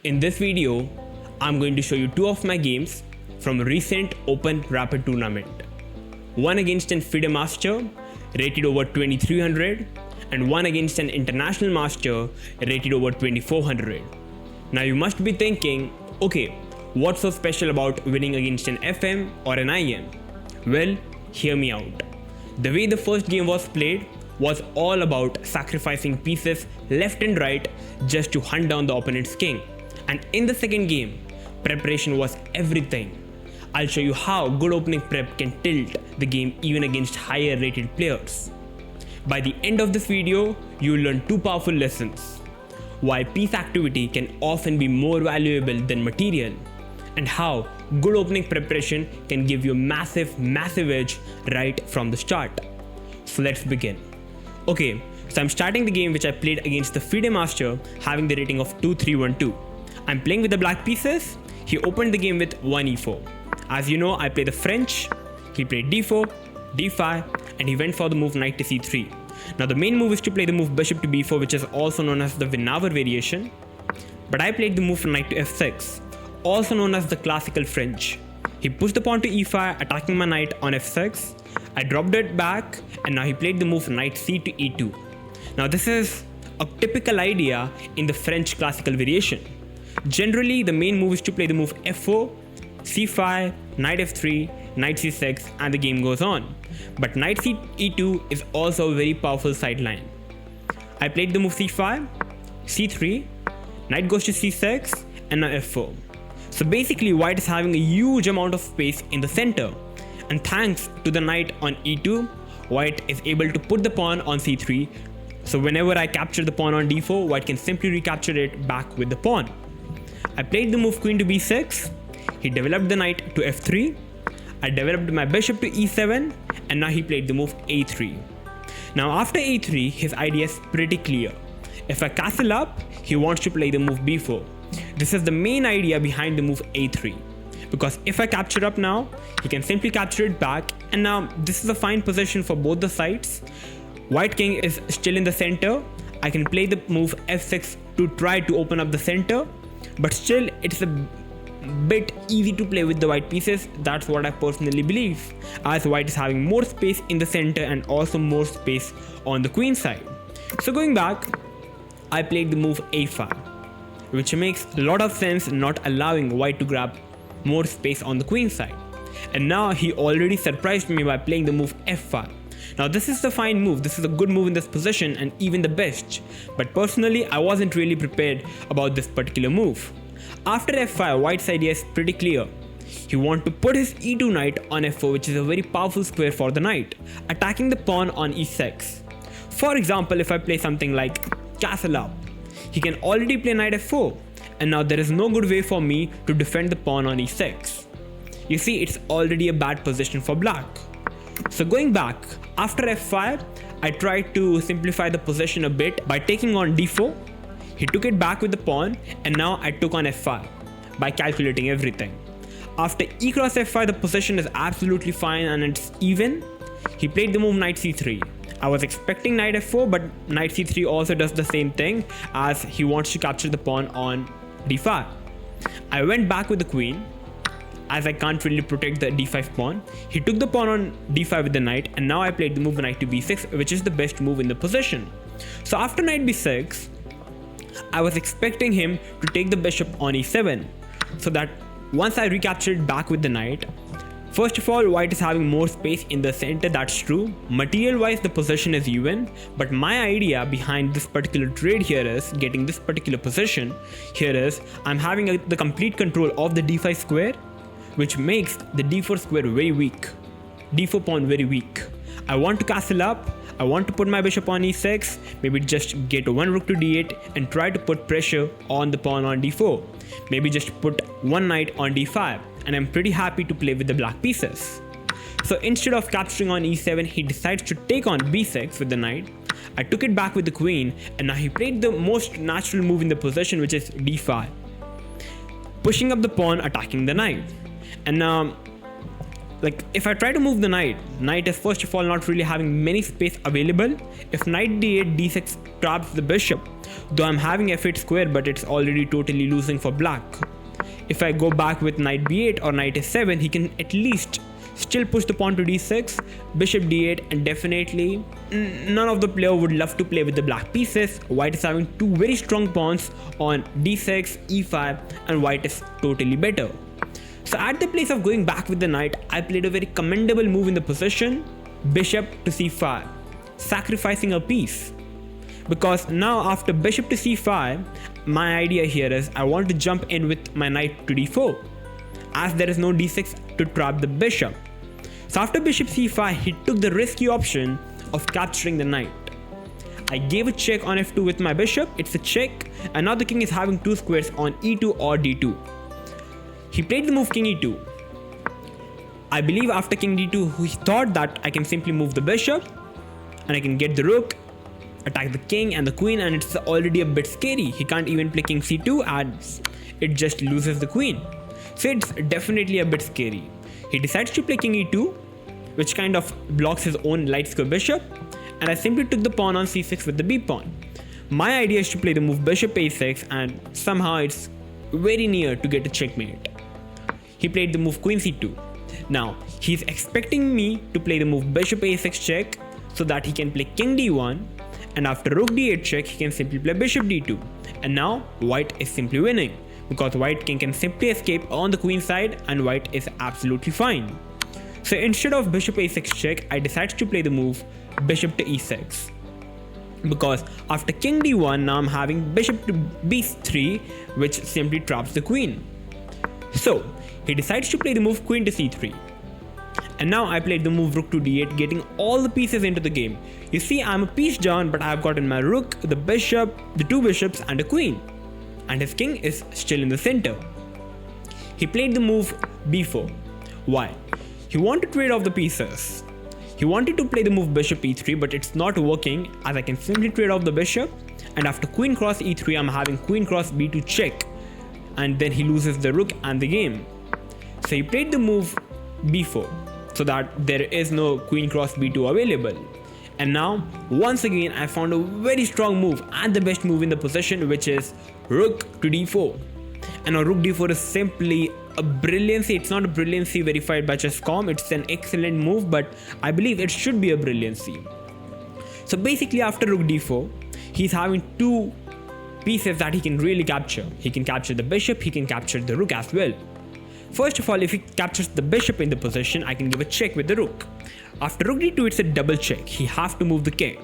In this video, I'm going to show you two of my games from a recent Open Rapid tournament. One against an FIDE Master rated over 2300 and one against an International Master rated over 2400. Now you must be thinking, okay, what's so special about winning against an FM or an IM? Well, hear me out. The way the first game was played was all about sacrificing pieces left and right just to hunt down the opponent's king. And in the second game, preparation was everything. I'll show you how good opening prep can tilt the game even against higher rated players. By the end of this video, you will learn two powerful lessons. Why piece activity can often be more valuable than material, and how good opening preparation can give you a massive edge right from the start. So let's begin. Okay, so I'm starting the game which I played against the FIDE Master having the rating of 2312. I'm playing with the black pieces. He opened the game with 1 e4. As you know, I play the French. He played d4, d5, and he went for the move knight to c3. Now the main move is to play the move bishop to b4, which is also known as the Winawer variation. But I played the move knight to f6, also known as the classical French. He pushed the pawn to e5, attacking my knight on f6. I dropped it back, and now he played the move knight c to e2. Now this is a typical idea in the French classical variation. Generally, the main move is to play the move f4, c5, knight f3, knight c6, and the game goes on. But knight c e2 is also a very powerful sideline. I played the move c5, c3, knight goes to c6, and now f4. So basically, white is having a huge amount of space in the center. And thanks to the knight on e2, white is able to put the pawn on c3. So whenever I capture the pawn on d4, white can simply recapture it back with the pawn. I played the move queen to b6. He developed the knight to f3. I developed my bishop to e7, and now he played the move a3. Now after a3, his idea is pretty clear. If I castle up, he wants to play the move b4. This is the main idea behind the move a3. Because if I capture up now, he can simply capture it back, and now this is a fine position for both the sides. White king is still in the center. I can play the move f6 to try to open up the center, but still it's a bit easy to play with the white pieces. That's what I personally believe, as white is having more space in the center and also more space on the queen side. So going back, I played the move a5, which makes a lot of sense, not allowing white to grab more space on the queen side. And now he already surprised me by playing the move f5. Now this is the fine move, this is a good move in this position and even the best. But personally, I wasn't really prepared about this particular move. After f5, white's idea is pretty clear. He wants to put his e2 knight on f4, which is a very powerful square for the knight, attacking the pawn on e6. For example, if I play something like castle up, he can already play knight f4, and now there is no good way for me to defend the pawn on e6. You see, it's already a bad position for black. So going back, after f5, I tried to simplify the position a bit by taking on d4. He took it back with the pawn, and now I took on f5 by calculating everything. After e cross f5, the position is absolutely fine and it's even. He played the move knight c3. I was expecting knight f4, but knight c3 also does the same thing, as he wants to capture the pawn on d5. I went back with the queen, as I can't really protect the d5 pawn. He took the pawn on d5 with the knight, and now I played the move knight to b6, which is the best move in the position. So after knight b6, I was expecting him to take the bishop on e7, so that once I recapture it back with the knight. First of all, white is having more space in the center, that's true. Material wise, the position is even, but my idea behind this particular trade here is getting this particular position here is I'm having the complete control of the d5 square, which makes the d4 square very weak, d4 pawn very weak. I want to castle up. I want to put my bishop on e6, maybe just get one rook to d8 and try to put pressure on the pawn on d4. Maybe just put one knight on d5, and I'm pretty happy to play with the black pieces. So instead of capturing on e7, he decides to take on b6 with the knight. I took it back with the queen, and now he played the most natural move in the position, which is d5. Pushing up the pawn, attacking the knight. And now, if I try to move the knight is first of all not really having many space available. If knight d8, d6 traps the bishop, Though I'm having f8 square, but it's already totally losing for black. If I go back with knight b8 or knight a7, he can at least still push the pawn to d6, bishop d8, and definitely none of the player would love to play with the black pieces. White is having two very strong pawns on d6, e5, and white is totally better. So at the place of going back with the knight, I played a very commendable move in the position, bishop to c5, sacrificing a piece. Because now after bishop to c5, my idea here is I want to jump in with my knight to d4, as there is no d6 to trap the bishop. So after bishop c5, he took the risky option of capturing the knight. I gave a check on f2 with my bishop, it's a check, and now the king is having two squares on e2 or d2. He played the move king e2. I believe after king d2, he thought that I can simply move the bishop, and I can get the rook, attack the king and the queen, and it's already a bit scary. He can't even play king c2 as it just loses the queen. So it's definitely a bit scary. He decides to play king e2, which kind of blocks his own light square bishop, and I simply took the pawn on c6 with the b pawn. My idea is to play the move bishop a6, and somehow it's very near to get a checkmate. He played the move queen c2. Now he's expecting me to play the move bishop a6 check so that he can play king d1, and after rook d8 check he can simply play bishop d2, and now white is simply winning because white king can simply escape on the queen side and white is absolutely fine. So instead of bishop a6 check, I decided to play the move bishop to e6, because after king d1 now I'm having bishop to b3, which simply traps the queen. So he decides to play the move queen to c3, and now I played the move rook to d8, getting all the pieces into the game. You see, I'm a piece down, but I've gotten my rook, the bishop, the two bishops, and a queen, and his king is still in the center. He played the move b4. Why? He wanted to trade off the pieces. He wanted to play the move bishop e3, but it's not working as I can simply trade off the bishop, and after queen cross e3 I'm having queen cross b2 check, and then he loses the rook and the game. So he played the move b4 so that there is no queen cross b2 available. And now once again I found a very strong move and the best move in the position, which is rook to d4. And now rook d4 is simply a brilliancy. It's not a brilliancy verified by chess.com, it's an excellent move, but I believe it should be a brilliancy. So basically after rook d4, he's having two pieces that he can really capture. He can capture the bishop, he can capture the rook as well. First of all, if he captures the bishop in the position, I can give a check with the rook. After rook d2, it's a double check. He has to move the king.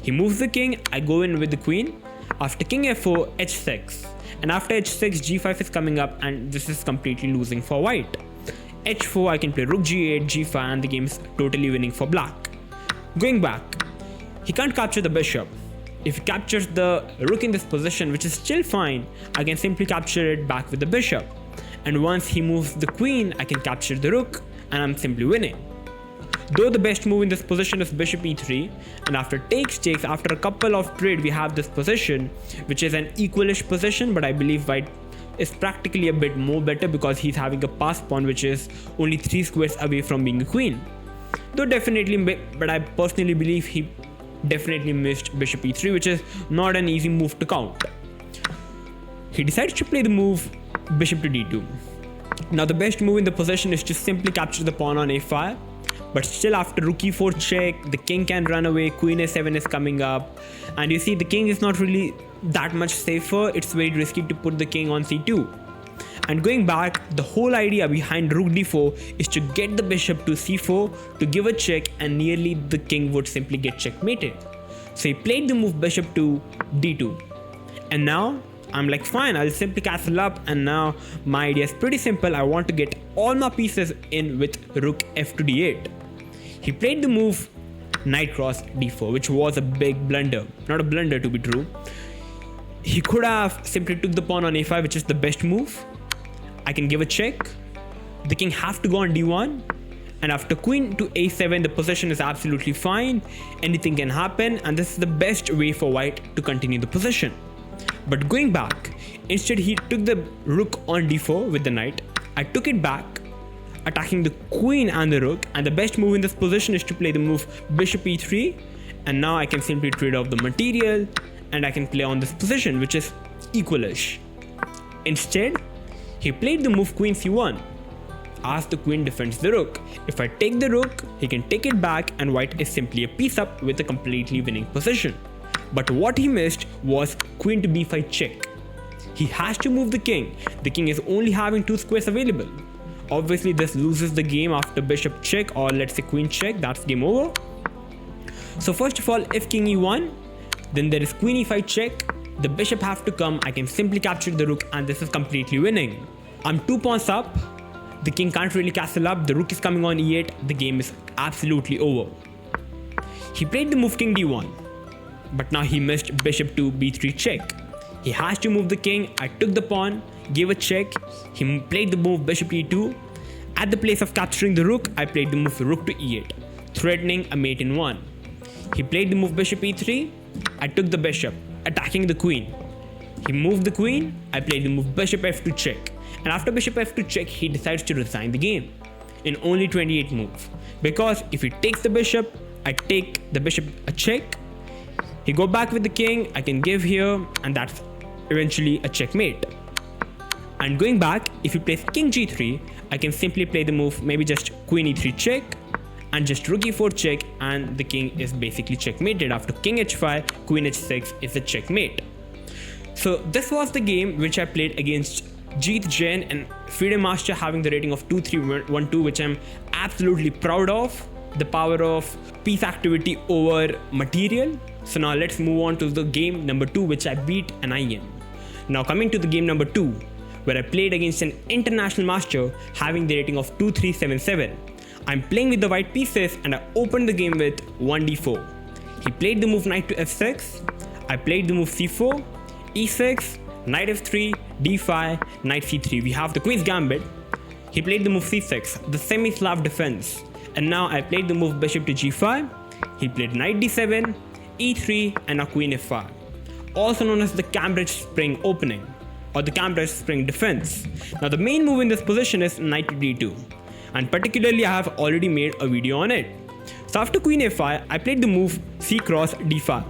He moves the king, I go in with the queen. After king f4, h6. And after h6, g5 is coming up, and this is completely losing for white. h4, I can play rook g8, g5, and the game is totally winning for black. Going back, he can't capture the bishop. If he captures the rook in this position, which is still fine, I can simply capture it back with the bishop. And once he moves the queen, I can capture the rook, and I'm simply winning. Though the best move in this position is bishop e3, and after takes, after a couple of trade, we have this position, which is an equalish position, but I believe white is practically a bit more better because he's having a pass pawn, which is only 3 squares away from being a queen. Though definitely, but I personally believe he definitely missed bishop e3, which is not an easy move to count. He decides to play the move bishop to d2. Now the best move in the position is to simply capture the pawn on a5, but still after rook e4 check, the king can run away, queen a7 is coming up, and you see the king is not really that much safer. It's very risky to put the king on c2. And going back, the whole idea behind rook d4 is to get the bishop to c4 to give a check, and nearly the king would simply get checkmated. So he played the move bishop to d2, and now I'm like, fine, I'll simply castle up, and now my idea is pretty simple. I want to get all my pieces in with rook f to d8. He played the move knight cross d4, which was a big blunder. Not a blunder to be true. He could have simply took the pawn on a5, which is the best move. I can give a check. The king has to go on d1. And after queen to a7, the position is absolutely fine. Anything can happen, and this is the best way for white to continue the position. But going back, instead he took the rook on d4 with the knight. I took it back, attacking the queen and the rook, and the best move in this position is to play the move bishop e3, and now I can simply trade off the material, and I can play on this position, which is equalish. Instead, he played the move queen c1. As the queen defends the rook, if I take the rook, he can take it back and white is simply a piece up with a completely winning position. But what he missed was queen to b5 check. He has to move the king. The king is only having 2 squares available. Obviously this loses the game after bishop check, or let's say queen check, that's game over. So first of all, if king e1, then there is queen e5 check, the bishop have to come, I can simply capture the rook and this is completely winning. I'm 2 pawns up, the king can't really castle up, the rook is coming on e8, the game is absolutely over. He played the move king d1, but now he missed bishop to b3 check. He has to move the king, I took the pawn, gave a check, he played the move bishop e2. At the place of capturing the rook, I played the move rook to e8, threatening a mate in 1. He played the move bishop e3, I took the bishop, attacking the queen. He moved the queen, I played the move bishop f2 check. And after bishop f2 check, he decides to resign the game in only 28 moves. Because if he takes the bishop, I take the bishop a check. He go back with the king, I can give here, and that's eventually a checkmate. And going back, if he plays king g3, I can simply play the move maybe just queen e3 check and just rook e4 check, and the king is basically checkmated. After king h5, queen h6 is a checkmate. So this was the game which I played against Jeet Jain and FIDE Master, having the rating of 2-3-1-2, which I'm absolutely proud of. The power of piece activity over material. So now let's move on to the game number 2, which I beat an IM. Now coming to the game number 2, where I played against an international master having the rating of 2-3-7-7. I'm playing with the white pieces and I opened the game with 1d4. He played the move knight to f6. I played the move c4, e6, knight f3, d5, knight c3. We have the queen's gambit. He played the move c6, the semi-Slav defense. And now I played the move bishop to g5. He played knight d7, e3, and now queen f5. Also known as the Cambridge Spring opening, or the Cambridge Spring defense. Now the main move in this position is knight to d2. And particularly I have already made a video on it. So after queen f5, I played the move c cross d5,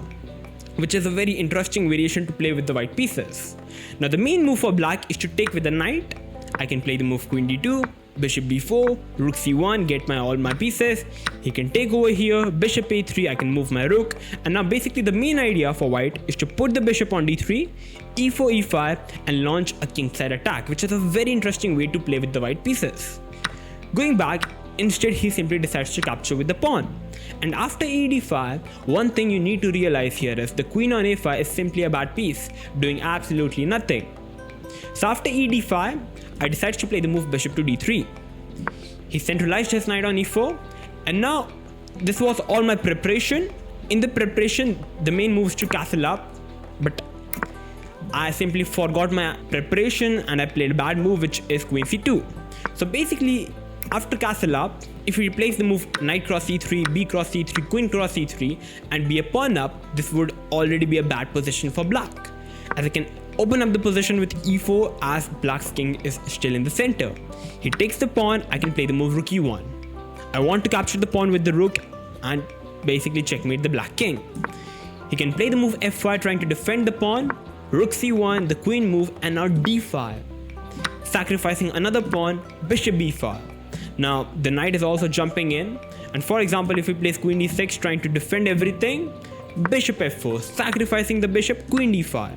which is a very interesting variation to play with the white pieces. Now the main move for black is to take with the knight. I can play the move queen d2, bishop b4, rook c1, get all my pieces. He can take over here, bishop a3, I can move my rook. And now basically the main idea for white is to put the bishop on d3, e4, e5, and launch a kingside attack, which is a very interesting way to play with the white pieces. Going back, instead he simply decides to capture with the pawn. And after e5, one thing you need to realize here is the queen on a5 is simply a bad piece, doing absolutely nothing. So after e5, I decided to play the move bishop to d3. He centralized his knight on e4, and now this was all my preparation. In the preparation, the main move is to castle up, but I simply forgot my preparation and I played a bad move, which is queen c2. So basically, after castle up, if he plays the move knight cross e3, b cross e3, queen cross e3, and be a pawn up, this would already be a bad position for black, as I can open up the position with e4 as black's king is still in the center. He takes the pawn, I can play the move rook e1. I want to capture the pawn with the rook and basically checkmate the black king. He can play the move f5 trying to defend the pawn, rook c1, the queen move, and now d5, sacrificing another pawn, bishop b5. Now the knight is also jumping in, and for example if he plays queen d6 trying to defend everything, bishop f4, sacrificing the bishop, queen d5.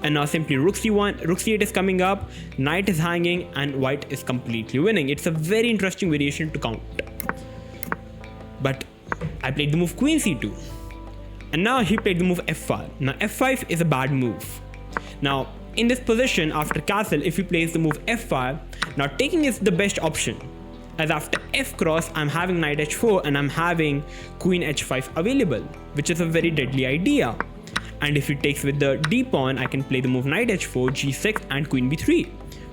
And now simply rook c1, rook c8 is coming up, knight is hanging, and white is completely winning. It's a very interesting variation to count. But I played the move queen c2, and now he played the move f5. Now f5 is a bad move. Now in this position after castle, if he plays the move f5, now taking is the best option, as after f cross I'm having knight h4 and I'm having queen h5 available, which is a very deadly idea. And if he takes with the d pawn, I can play the move knight h4, g6, and queen b3,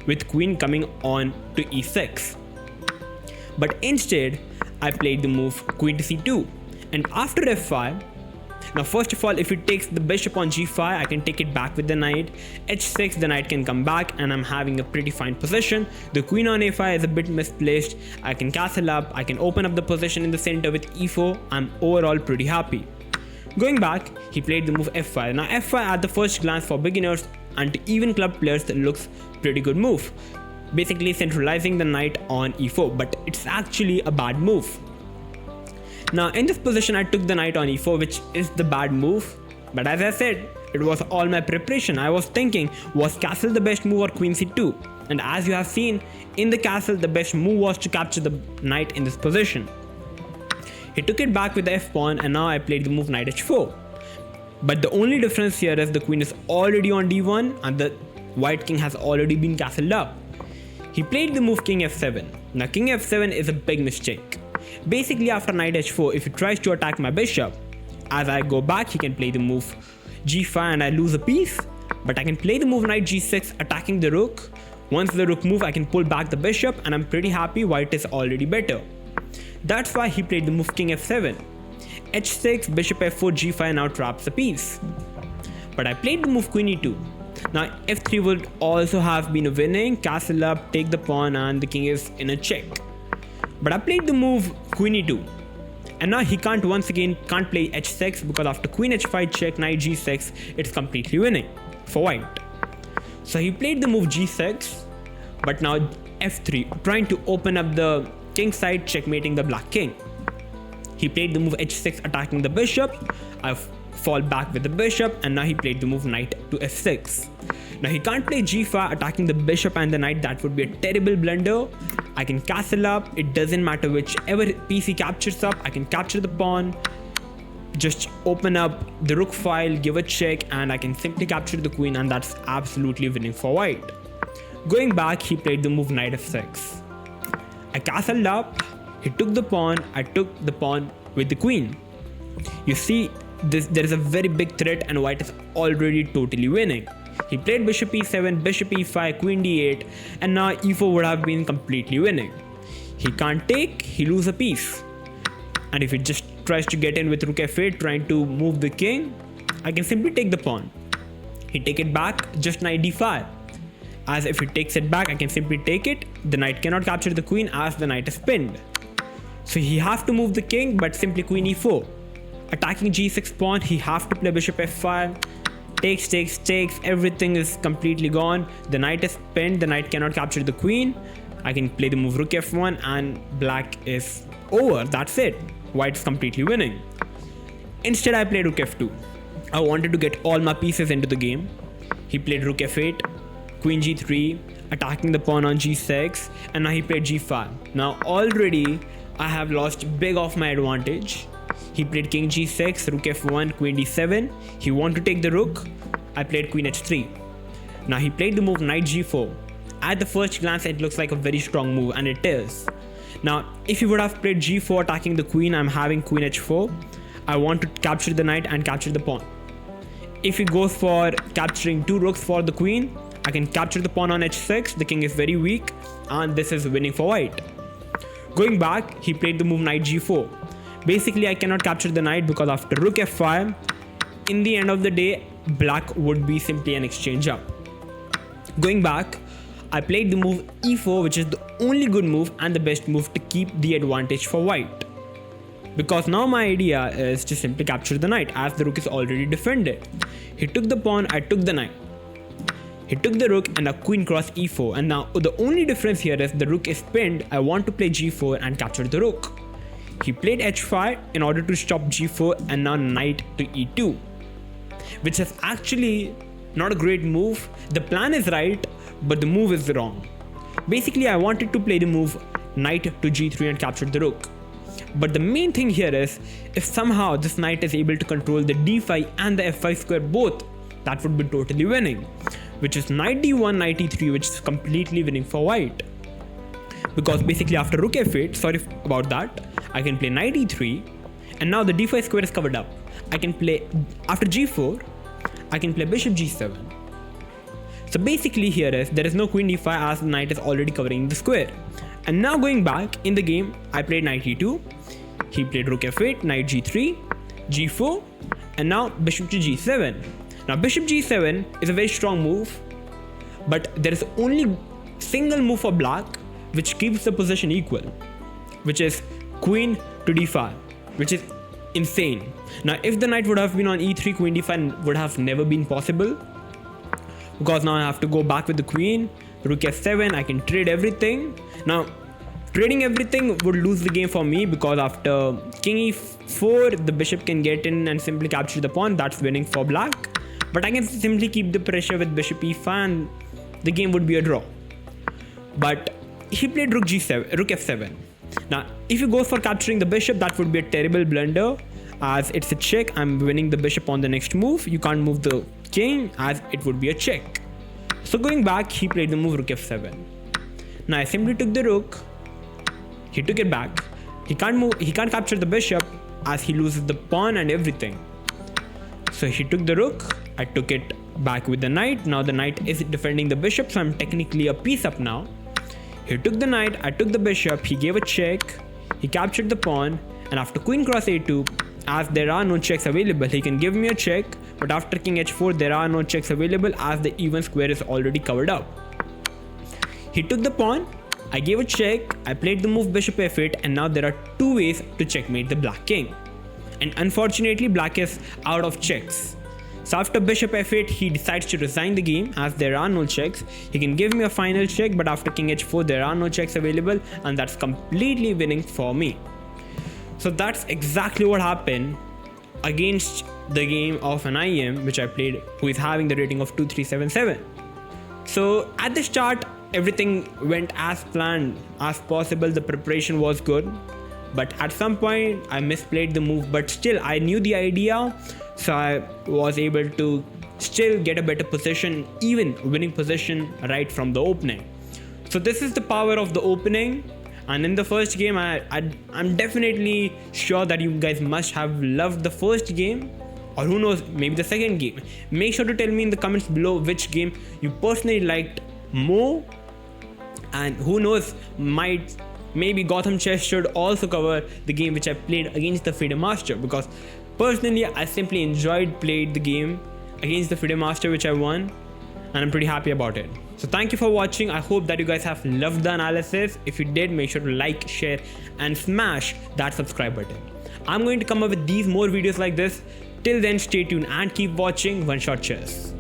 with queen coming on to e6. But instead, I played the move queen to c2. And after f5, now first of all, if he takes the bishop on g5, I can take it back with the knight. h6, the knight can come back, and I'm having a pretty fine position. The queen on a5 is a bit misplaced. I can castle up, I can open up the position in the center with e4. I'm overall pretty happy. Going back, he played the move f5. Now f5 at the first glance for beginners and to even club players looks pretty good move. Basically centralizing the knight on e4, but it's actually a bad move. Now in this position I took the knight on e4, which is the bad move, but as I said, it was all my preparation. I was thinking, was castle the best move or queen c2? And as you have seen, in the castle the best move was to capture the knight in this position. He took it back with the f pawn, and now I played the move knight h4. But the only difference here is the queen is already on d1 and the white king has already been castled up. He played the move king f7. Now king f7 is a big mistake. Basically after knight h4, if he tries to attack my bishop, as I go back he can play the move g5 and I lose a piece. But I can play the move knight g6 attacking the rook. Once the rook moves, I can pull back the bishop and I'm pretty happy white is already better. That's why he played the move king f7. h6, bishop f4, g5 now traps the piece. But I played the move queen e2. Now f3 would also have been a winning, castle up, take the pawn and the king is in a check. But I played the move queen e2. And now he can't play h6 because after queen h5 check, knight g6, it's completely winning for white. So he played the move g6, but now f3, trying to open up the king side, checkmating the black king. He played the move h6 attacking the bishop. I fall back with the bishop, and now he played the move knight to f6. Now he can't play g5 attacking the bishop and the knight, that would be a terrible blunder. I can castle up, it doesn't matter whichever piece he captures up, I can capture the pawn, just open up the rook file, give a check, and I can simply capture the queen, and that's absolutely winning for white. Going back, he played the move knight f6. I castled up, he took the pawn, I took the pawn with the queen. You see, there is a very big threat and white is already totally winning. He played bishop e7, bishop e5, queen d8, and now e4 would have been completely winning. He can't take, he loses a piece. And if he just tries to get in with rook f8, trying to move the king, I can simply take the pawn. He take it back, just knight d5. As if he takes it back, I can simply take it. The knight cannot capture the queen as the knight is pinned. So he have to move the king, but simply queen e4. Attacking g6 pawn, he have to play bishop f5. Takes, everything is completely gone. The knight is pinned, the knight cannot capture the queen. I can play the move rook f1 and black is over, that's it. White's completely winning. Instead I played rook f2. I wanted to get all my pieces into the game. He played rook f8, queen g3, attacking the pawn on g6, and now he played g5. Now already I have lost big of my advantage. He played king g6, rook f1, queen d7. He wanted to take the rook. I played queen h3. Now he played the move knight g4. At the first glance it looks like a very strong move, and it is. Now if he would have played g4 attacking the queen, I'm having queen h4. I want to capture the knight and capture the pawn. If he goes for capturing two rooks for the queen, I can capture the pawn on h6. The king is very weak and this is winning for white. Going back, he played the move knight g4. Basically, I cannot capture the knight because after rook f5, in the end of the day, black would be simply an exchange up. Going back, I played the move e4, which is the only good move and the best move to keep the advantage for white. Because now my idea is to simply capture the knight as the rook is already defended. He took the pawn, I took the knight. He took the rook and a queen cross e4, and now the only difference here is the rook is pinned. I want to play g4 and capture the rook. He played h5 in order to stop g4 and now knight to e2, which is actually not a great move. The plan is right, but the move is wrong. Basically, I wanted to play the move knight to g3 and capture the rook. But the main thing here is, if somehow this knight is able to control the d5 and the f5 square both, that would be totally winning, which is knight d1, knight e3, which is completely winning for white. Because basically after rook f8, sorry about that, I can play knight e3, and now the d5 square is covered up. I can play, after g4, I can play bishop g7. So basically here is, there is no queen d5 as the knight is already covering the square. And now going back in the game, I played knight e2, he played rook f8, knight g3, g4, and now bishop to g7. Now bishop g7 is a very strong move, but there is only single move for black which keeps the position equal, which is queen to d5, which is insane. Now if the knight would have been on e3, queen d5 would have never been possible, because now I have to go back with the queen. Rook f7, I can trade everything. Now trading everything would lose the game for me, because after king e4 the bishop can get in and simply capture the pawn. That's winning for black. But I can simply keep the pressure with bishop e5 and the game would be a draw. But he played rook g7, rook f7. Now if he goes for capturing the bishop, that would be a terrible blunder, as it's a check. I'm winning the bishop on the next move. You can't move the king, as it would be a check. So going back, he played the move rook f7. Now I simply took the rook. He took it back. He can't capture the bishop, as he loses the pawn and everything. So he took the rook. I took it back with the knight. Now the knight is defending the bishop, so I'm technically a piece up now. He took the knight, I took the bishop, he gave a check, he captured the pawn, and after queen cross a2, as there are no checks available, he can give me a check, but after king h4 there are no checks available, as the even square is already covered up. He took the pawn, I gave a check, I played the move bishop f8, and now there are two ways to checkmate the black king. And unfortunately black is out of checks. So after bishop f8, he decides to resign the game, as there are no checks. He can give me a final check, but after king h4 there are no checks available, and that's completely winning for me. So that's exactly what happened against the game of an IM which I played, who is having the rating of 2377. So at the start everything went as planned as possible. The preparation was good, but at some point I misplayed the move, but still I knew the idea, so I was able to still get a better position, even winning position right from the opening. So this is the power of the opening. And in the first game, I'm definitely sure that you guys must have loved the first game, or who knows, maybe the second game. Make sure to tell me in the comments below which game you personally liked more, and who knows, maybe Gotham Chess should also cover the game which I played against the FIDE Master, because personally I simply enjoyed playing the game against the FIDE Master which I won, and I'm pretty happy about it. So thank you for watching. I hope that you guys have loved the analysis. If you did, make sure to like, share and smash that subscribe button. I'm going to come up with these more videos like this. Till then, stay tuned and keep watching Oneshot Chess.